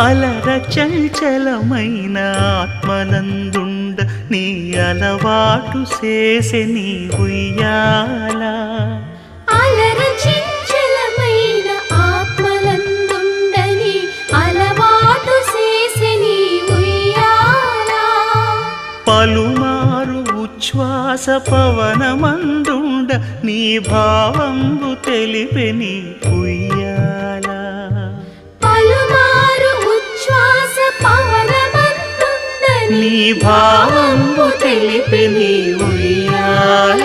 అలర చంచలమైన ఆత్మనందుండ నీ అలవాటు చేసే నీ ఉయ్యాల. అలర చంచలమైన ఆత్మనందుండ నీ అలవాటు చేసే నీ ఉయ్యాల. పలుమారు ఉచ్ఛ్వాస పవనమందుండ నీ భావంబు తెలిపే నీ ఉయ్యాల. పలుమారు ఉచ్ఛ్వాస పవనమందుండ నీ భావంబు తెలిపే నీ ఉయ్యాల.